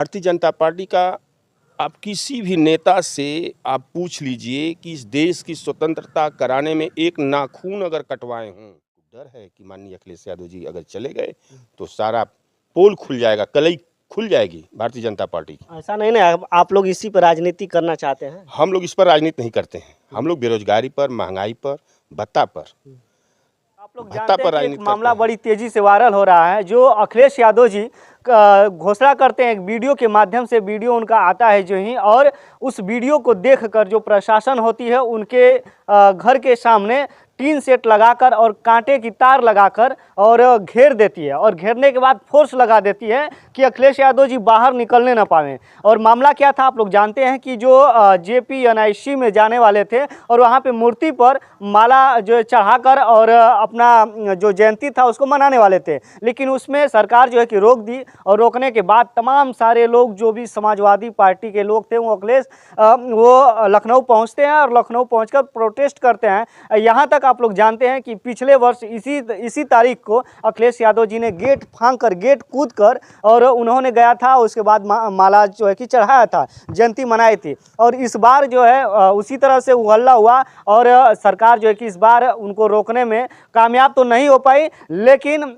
Bharatiya Janata party का आप किसी भी नेता से आप पूछ लीजिए कि इस देश की स्वतंत्रता कराने में एक नाखून अगर कटवाए हों, तो डर है कि माननीय अखिलेश यादव जी अगर चले गए तो सारा पोल खुल जाएगा, कलई खुल जाएगी भारतीय जनता पार्टी की। ऐसा नहीं ना, आप लोग इसी पर राजनीति करना चाहते हैं? हम लोग इस पर राजनीति नहीं करते हैं। हम लोग बेरोजगारी पर, महंगाई पर, भत्ता पर आप लोग भत्ता जानते पर हैं कि एक राजनीति मामला करते हैं। बड़ी तेजी से वायरल हो रहा है। जो अखिलेश यादव जी घोषणा करते हैं एक वीडियो के माध्यम से, वीडियो उनका आता है जो ही, और उस वीडियो को देखकर जो प्रशासन होती है उनके घर के सामने टीन सेट लगाकर और कांटे की तार लगाकर और घेर देती है, और घेरने के बाद फोर्स लगा देती है कि अखिलेश यादव जी बाहर निकलने ना पावें। और मामला क्या था आप लोग जानते हैं कि जो JPNIC में जाने वाले थे और वहाँ पे मूर्ति पर माला जो चढ़ाकर और अपना जो जयंती था उसको मनाने वाले थे, लेकिन उसमें सरकार जो है कि रोक दी। और रोकने के बाद तमाम सारे लोग जो भी समाजवादी पार्टी के लोग थे वो अखिलेश वो लखनऊ पहुँचते हैं और लखनऊ पहुँचकर प्रोटेस्ट करते हैं। यहाँ तक आप लोग जानते हैं कि पिछले वर्ष इसी तारीख को अखिलेश यादव जी ने गेट फांदकर, गेट कूदकर और उन्होंने गया था, उसके बाद माला जो है कि चढ़ाया था, जयंती मनाई थी। और इस बार जो है उसी तरह से हल्ला हुआ और सरकार जो है कि इस बार उनको रोकने में कामयाब तो नहीं हो पाई, लेकिन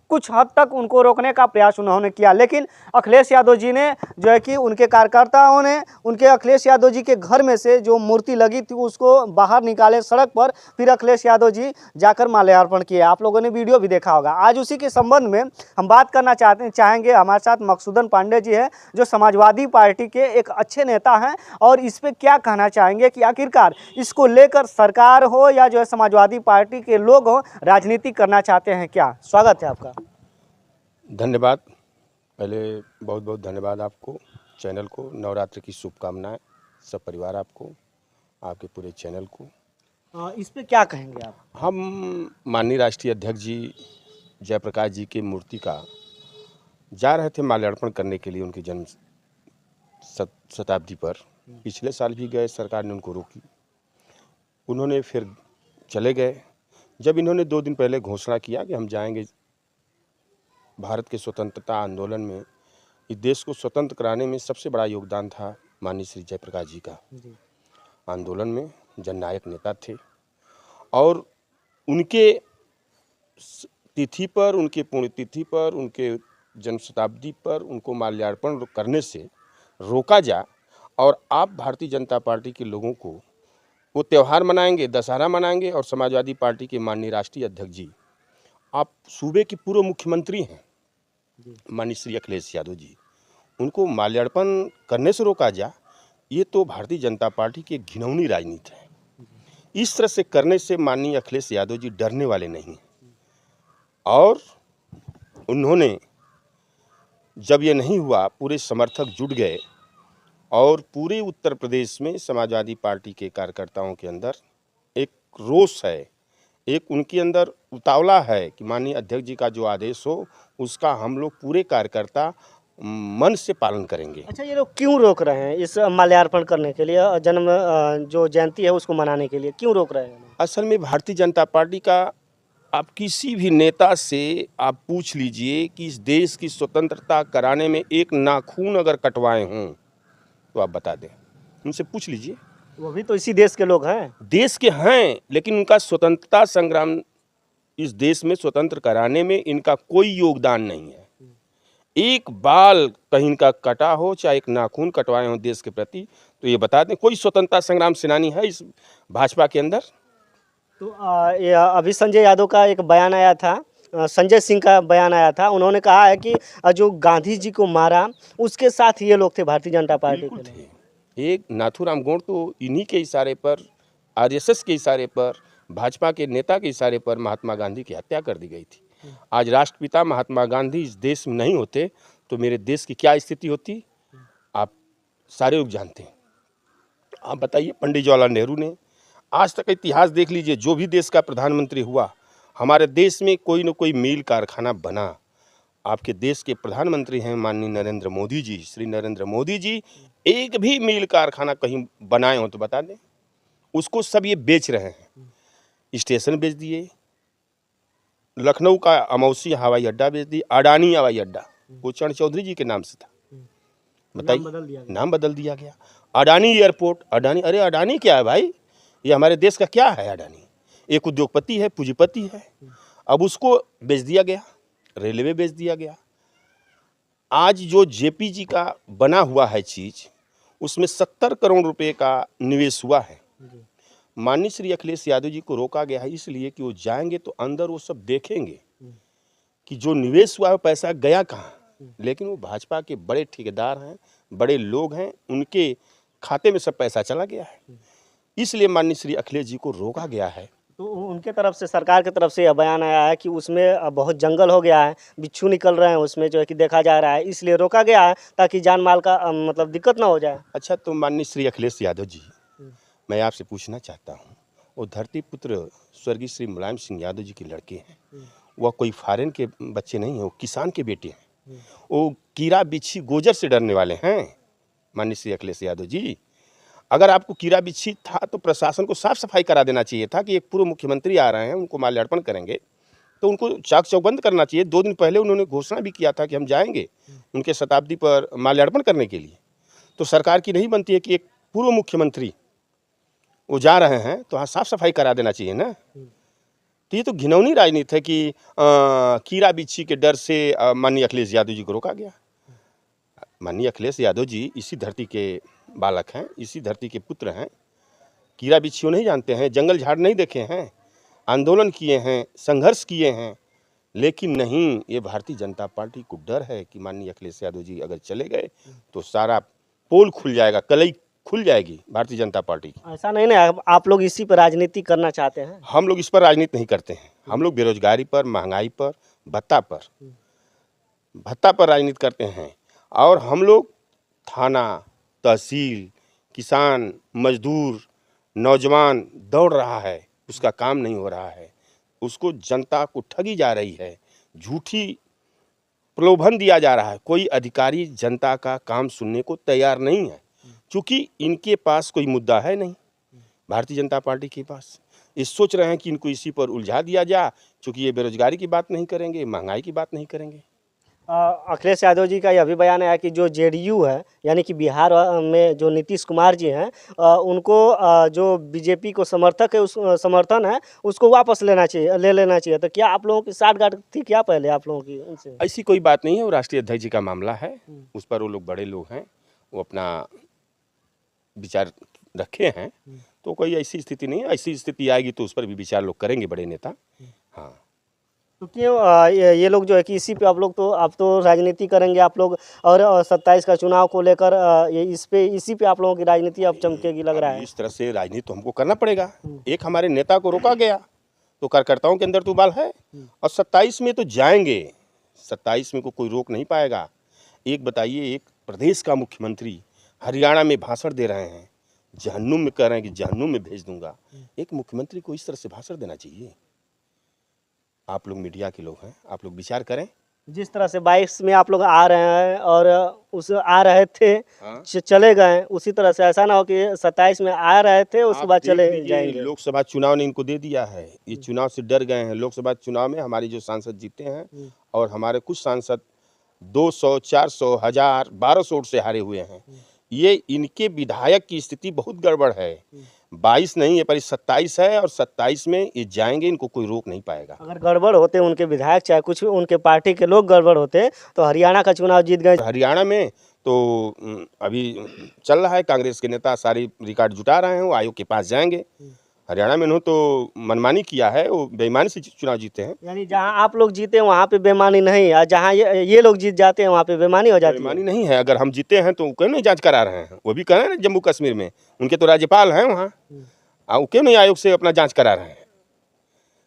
कुछ हद तक उनको रोकने का प्रयास उन्होंने किया। लेकिन अखिलेश यादव जी ने जो है कि उनके कार्यकर्ताओं ने उनके अखिलेश यादव जी के घर में से जो मूर्ति लगी थी उसको बाहर निकाले सड़क पर, फिर अखिलेश यादव जी जाकर माल्यार्पण किए। आप लोगों ने वीडियो भी देखा होगा। आज उसी के संबंध में हम बात करना चाहेंगे। हमारे साथ मकसूदन पांडे जी है जो समाजवादी पार्टी के एक अच्छे नेता हैं, और इस पे क्या कहना चाहेंगे कि आखिरकार इसको लेकर सरकार हो या जो है समाजवादी पार्टी के लोग हो राजनीति करना चाहते हैं क्या? स्वागत है आपका। धन्यवाद। पहले बहुत बहुत धन्यवाद आपको, चैनल को। नवरात्रि की शुभकामनाएं सब परिवार आपको, आपके पूरे चैनल को। इस पे क्या कहेंगे आप? हम माननीय राष्ट्रीय अध्यक्ष जी जयप्रकाश जी की मूर्ति का जा रहे थे माल्यार्पण करने के लिए उनकी जन्म शताब्दी पर। पिछले साल भी गए, सरकार ने उनको रोकी, उन्होंने फिर चले गए। जब इन्होंने 2 दिन पहले घोषणा किया कि हम जाएंगे भारत के स्वतंत्रता आंदोलन में, इस देश को स्वतंत्र कराने में सबसे बड़ा योगदान था माननीय श्री जयप्रकाश जी का। आंदोलन में जननायक नेता थे, और उनके तिथि पर, उनके पुण्यतिथि पर, उनके जन्म शताब्दी पर उनको माल्यार्पण करने से रोका जा, और आप भारतीय जनता पार्टी के लोगों को वो त्यौहार मनाएंगे, दशहरा मनाएंगे। और समाजवादी पार्टी के माननीय राष्ट्रीय अध्यक्ष जी, आप सूबे के पूर्व मुख्यमंत्री हैं माननीय श्री अखिलेश यादव जी, उनको माल्यार्पण करने से रोका जा, ये तो भारतीय जनता पार्टी की घिनौनी राजनीति है। इस तरह से करने से माननीय अखिलेश यादव जी डरने वाले नहीं हैं। और उन्होंने, जब ये नहीं हुआ, पूरे समर्थक जुट गए, और पूरे उत्तर प्रदेश में समाजवादी पार्टी के कार्यकर्ताओं के अंदर एक रोष है, एक उनके अंदर उतावला है कि माननीय अध्यक्ष जी का जो आदेश हो उसका हम लोग पूरे कार्यकर्ता मन से पालन करेंगे। अच्छा, ये लोग क्यों रोक रहे हैं इस माल्यार्पण करने के लिए, जन्म जो जयंती है उसको मनाने के लिए क्यों रोक रहे हैं? असल में भारतीय जनता पार्टी का आप किसी भी नेता से आप पूछ लीजिए कि इस देश की स्वतंत्रता कराने में एक नाखून अगर कटवाए हों तो आप बता दें, उनसे पूछ लीजिए। वो भी तो इसी देश के लोग हैं। देश के हैं, लेकिन उनका स्वतंत्रता संग्राम, इस देश में स्वतंत्र कराने में इनका कोई योगदान नहीं है। एक बाल कहीं इनका कटा हो, चाहे एक नाखून कटवाए हों देश के प्रति, तो ये बता दें। कोई स्वतंत्रता संग्राम सेनानी है इस भाजपा के अंदर? तो अभी संजय यादव का एक बयान आया था, संजय सिंह का बयान आया था। उन्होंने कहा है कि जो गांधी जी को मारा उसके साथ ये लोग थे, भारतीय जनता पार्टी के लोग। एक नाथूराम गोंड तो इन्हीं के इशारे पर, RSS के इशारे पर, भाजपा के नेता के इशारे पर महात्मा गांधी की हत्या कर दी गई थी। आज राष्ट्रपिता महात्मा गांधी इस देश में नहीं होते तो मेरे देश की क्या स्थिति होती, आप सारे लोग जानते हैं। आप बताइए, पंडित जवाहरलाल नेहरू ने, आज तक इतिहास देख लीजिए, जो भी देश का प्रधानमंत्री हुआ, हमारे देश में कोई न कोई मील कारखाना बना। आपके देश के प्रधानमंत्री हैं माननीय नरेंद्र मोदी जी, श्री नरेंद्र मोदी जी, एक भी मील कारखाना कहीं बनाए हो तो बता दें। उसको सब ये बेच रहे हैं। स्टेशन बेच दिए, लखनऊ का अमौसी हवाई अड्डा बेच दिए, अडानी हवाई अड्डा, वो चरण चौधरी जी के नाम से था। नाम बताइए, बदल दिया गया। नाम बदल दिया गया। अडानी एयरपोर्ट, अडानी, अरे अडानी क्या है भाई, ये हमारे देश का क्या है? अडानी एक उद्योगपति है, पूंजीपति है। अब उसको बेच दिया गया, रेलवे बेच दिया गया। आज जो जेपीजी का बना हुआ है चीज, उसमें 70 करोड़ रुपए का निवेश हुआ है। जी। माननीय श्री अखिलेश यादव जी को रोका गया है इसलिए कि वो जाएंगे तो अंदर वो सब देखेंगे कि जो निवेश हुआ है पैसा गया कहाँ। लेकिन वो भाजपा के बड़े ठेकेदार हैं, बड़े लोग हैं, उनके खाते में सब पैसा चला गया है। इसलिए माननीय श्री अखिलेश जी को रोका गया है। तो उनके तरफ से, सरकार की तरफ से यह बयान आया है कि उसमें बहुत जंगल हो गया है, बिच्छू निकल रहे हैं उसमें, जो है कि देखा जा रहा है, इसलिए रोका गया है ताकि जान माल का मतलब दिक्कत ना हो जाए। अच्छा, तो माननीय श्री अखिलेश यादव जी, मैं आपसे पूछना चाहता हूँ, वो धरती पुत्र स्वर्गीय श्री मुलायम सिंह यादव जी के लड़के हैं, वह कोई फॉरेन के बच्चे नहीं हैं, वो किसान के बेटे हैं। वो कीड़ा बिच्छी गोजर से डरने वाले हैं। माननीय श्री अखिलेश यादव जी, अगर आपको कीड़ा बिच्छी था तो प्रशासन को साफ सफाई करा देना चाहिए था कि एक पूर्व मुख्यमंत्री आ रहे हैं, उनको माल्यार्पण करेंगे तो उनको चाक चौबंद करना चाहिए। 2 दिन पहले उन्होंने घोषणा भी किया था कि हम जाएंगे उनके शताब्दी पर माल्यार्पण करने के लिए। तो सरकार की नहीं बनती है कि एक पूर्व मुख्यमंत्री वो जा रहे हैं तो हाँ साफ सफाई करा देना चाहिए ना। तो ये तो घिनौनी राजनीति है कि कीड़ा बिच्छी के डर से माननीय अखिलेश यादव जी को रोका गया। माननीय अखिलेश यादव जी इसी धरती के बालक हैं, इसी धरती के पुत्र हैं। कीड़ा बिच्छी नहीं जानते हैं, जंगल झाड़ नहीं देखे हैं, आंदोलन किए हैं, संघर्ष किए हैं, लेकिन नहीं, ये भारतीय जनता पार्टी को डर है कि माननीय अखिलेश यादव जी अगर चले गए तो सारा पोल खुल जाएगा, कलई खुल जाएगी भारतीय जनता पार्टी की। ऐसा नहीं ना, आप लोग इसी पर राजनीति करना चाहते हैं? हम लोग इस पर राजनीति नहीं करते हैं। हम लोग बेरोजगारी पर, महंगाई पर, भत्ता पर राजनीति करते हैं। और हम लोग थाना, तहसील, किसान, मजदूर, नौजवान दौड़ रहा है, उसका काम नहीं हो रहा है, उसको जनता को ठगी जा रही है, झूठी प्रलोभन दिया जा रहा है। कोई अधिकारी जनता का काम सुनने को तैयार नहीं है, क्योंकि इनके पास कोई मुद्दा है नहीं। भारतीय जनता पार्टी के पास ये सोच रहे हैं कि इनको इसी पर उलझा दिया जाए, क्योंकि ये बेरोजगारी की बात नहीं करेंगे, महंगाई की बात नहीं करेंगे। अखिलेश यादव जी का यह भी बयान आया कि जो जेडीयू है, यानी कि बिहार में जो नीतीश कुमार जी हैं, उनको जो बीजेपी को समर्थक है, उस समर्थन है उसको वापस ले लेना चाहिए। तो क्या आप लोगों की साठगांठ थी क्या पहले आप लोगों की उनसे? ऐसी कोई बात नहीं है, वो राष्ट्रीय अध्यक्ष जी का मामला है, उस पर वो लोग बड़े लोग हैं, वो अपना विचार रखे हैं। तो कोई ऐसी स्थिति नहीं है। ऐसी स्थिति आएगी तो उस पर भी विचार लोग करेंगे, बड़े नेता। हाँ, तो क्यों ये लोग जो है कि इसी पे आप तो राजनीति करेंगे आप लोग, और 27 का चुनाव को लेकर ये इसी पे आप लोगों की राजनीति अब चमकेगी लग रहा है। इस तरह से राजनीति तो हमको करना पड़ेगा। एक हमारे नेता को रोका गया तो कार्यकर्ताओं के अंदर तो बाल है, और 27 में तो जाएंगे, 27 में को कोई रोक नहीं पाएगा। एक बताइए, एक प्रदेश का मुख्यमंत्री हरियाणा में भाषण दे रहे हैं, जहन्नुम में कह रहे हैं कि जहन्नुम में भेज दूंगा। एक मुख्यमंत्री को इस तरह से भाषण देना चाहिए? आप लोग मीडिया के लोग हैं, आप लोग विचार करें। जिस तरह से 22 में आप लोग आ रहे हैं और आ रहे थे, हाँ? चले गए, उसी तरह से ऐसा ना हो कि 27 में आ रहे थे उसके बाद चले जाएंगे। लोकसभा चुनाव ने इनको दे दिया है, ये चुनाव से डर गए हैं। लोकसभा चुनाव में हमारी जो सांसद जीते हैं, और हमारे कुछ सांसद 200, 400, 1000, 1200 वोट से हारे हुए हैं। ये इनके विधायक की स्थिति बहुत गड़बड़ है। 22 नहीं है पर 27 है, और 27 में ये जाएंगे, इनको कोई रोक नहीं पाएगा। अगर गड़बड़ होते उनके विधायक, चाहे कुछ उनके पार्टी के लोग गड़बड़ होते, तो हरियाणा का चुनाव जीत गए। हरियाणा में तो अभी चल रहा है, कांग्रेस के नेता सारी रिकॉर्ड जुटा रहे हैं, वो आयोग के पास जाएंगे। हरियाणा में तो मनमानी किया है, वो बेईमानी से चुनाव जीते हैं। यानी जहां आप लोग जीते हैं वहां पे बेईमानी नहीं है, जहां ये लोग जीत जाते हैं वहां पे बेईमानी हो जाती है। बेईमानी नहीं है। अगर हम जीते हैं तो क्यों नहीं जांच करा रहे हैं? वो भी कह रहे हैं जम्मू कश्मीर में, उनके तो राज्यपाल हैं वहाँ, वो क्यों नहीं आयोग से अपना जांच करा रहे हैं?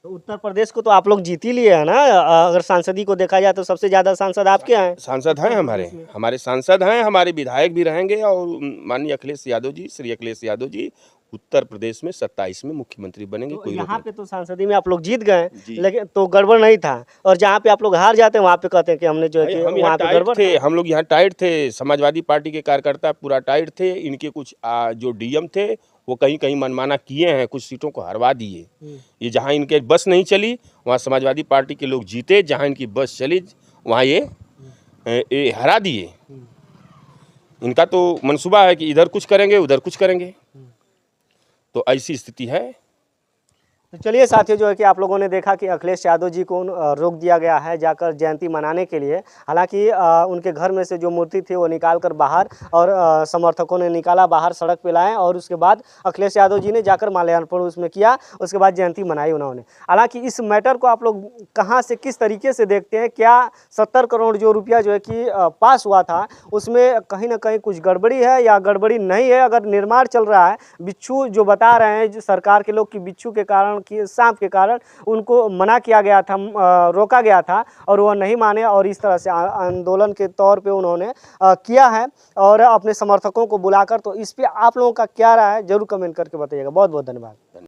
तो उत्तर प्रदेश को तो आप लोग जीत ही लिए है ना। अगर सांसदी को देखा जाए तो सबसे ज्यादा सांसद आपके हैं। सांसद हैं हमारे सांसद हैं, हमारे विधायक भी रहेंगे। और माननीय अखिलेश यादव जी, श्री अखिलेश यादव जी उत्तर प्रदेश में 27 में मुख्यमंत्री बनेंगे। तो यहाँ पे तो सांसदी में आप लोग जीत गए, लेकिन तो गड़बड़ नहीं था। और जहाँ पे आप लोग हार जाते हैं वहाँ पे कहते हैं कि हमने जो है कि वहाँ पे गड़बड़ थे। हम लोग यहाँ टाइट थे, समाजवादी पार्टी के कार्यकर्ता पूरा टाइट थे। इनके कुछ जो डीएम थे वो कहीं कहीं मनमाना किए हैं, कुछ सीटों को हरवा दिए। ये जहाँ इनके बस नहीं चली वहाँ समाजवादी पार्टी के लोग जीते, जहाँ इनकी बस चली वहाँ ये ये हरा दिए। इनका तो मंसूबा है कि इधर कुछ करेंगे उधर कुछ करेंगे, तो ऐसी स्थिति है। तो चलिए साथियों, जो है कि आप लोगों ने देखा कि अखिलेश यादव जी को रोक दिया गया है जाकर जयंती मनाने के लिए। हालांकि उनके घर में से जो मूर्ति थी वो निकाल कर बाहर, और समर्थकों ने निकाला बाहर, सड़क पे लाए, और उसके बाद अखिलेश यादव जी ने जाकर माल्यार्पण उसमें किया, उसके बाद जयंती मनाई उन्होंने। हालांकि इस मैटर को आप लोग कहाँ से किस तरीके से देखते हैं? क्या 70 करोड़ जो रुपया जो है कि पास हुआ था उसमें कहीं ना कहीं कुछ गड़बड़ी है या गड़बड़ी नहीं है? अगर निर्माण चल रहा है, बिच्छू जो बता रहे हैं जो सरकार के लोग कि बिच्छू के कारण कि सांप के कारण उनको मना किया गया था, रोका गया था, और वह नहीं माने, और इस तरह से आंदोलन के तौर पे उन्होंने किया है और अपने समर्थकों को बुलाकर। तो इस पे आप लोगों का क्या राय है, जरूर कमेंट करके बताइएगा। बहुत बहुत धन्यवाद।